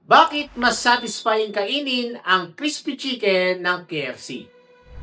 Bakit mas satisfying kainin ang crispy chicken ng KFC?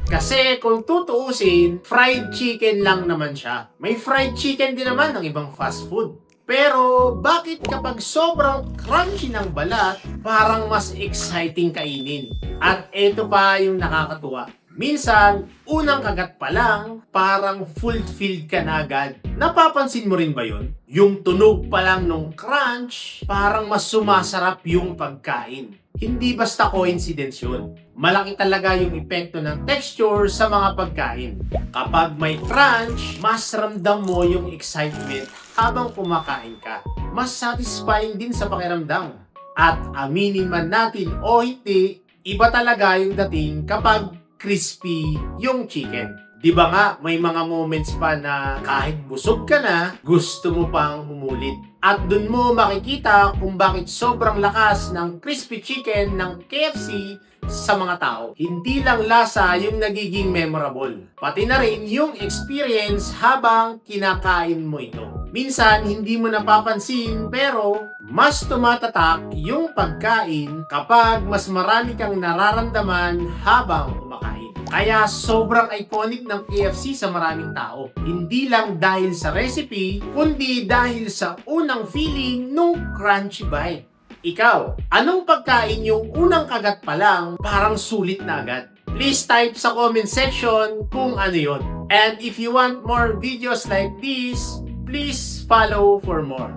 Kasi kung tutuusin, fried chicken lang naman siya. May fried chicken din naman ng ibang fast food. Pero bakit kapag sobrang crunchy ng balat, parang mas exciting kainin? At ito pa yung nakakatuwa. Minsan, unang kagat pa lang, parang fulfilled ka na agad. Napapansin mo rin ba yun? Yung tunog pa lang nung crunch, parang mas sumasarap yung pagkain. Hindi basta coincidence yun. Malaki talaga yung epekto ng texture sa mga pagkain. Kapag may crunch, mas ramdam mo yung excitement habang kumakain ka. Mas satisfying din sa pakiramdam. At aminin man natin o hindi, iba talaga yung dating kapag crispy yung chicken. Di ba nga, may mga moments pa na kahit busog ka na, gusto mo pang humulit. At dun mo makikita kung bakit sobrang lakas ng crispy chicken ng KFC sa mga tao. Hindi lang lasa yung nagiging memorable, pati na rin yung experience habang kinakain mo ito. Minsan, hindi mo napapansin pero mas tumatatak yung pagkain kapag mas marami kang nararamdaman habang kumakain. Kaya sobrang iconic ng KFC sa maraming tao. Hindi lang dahil sa recipe, kundi dahil sa unang feeling nung crunchy bite. Ikaw, anong pagkain yung unang kagat pa lang parang sulit na agad? Please type sa comment section kung ano yon. And if you want more videos like this, please follow for more.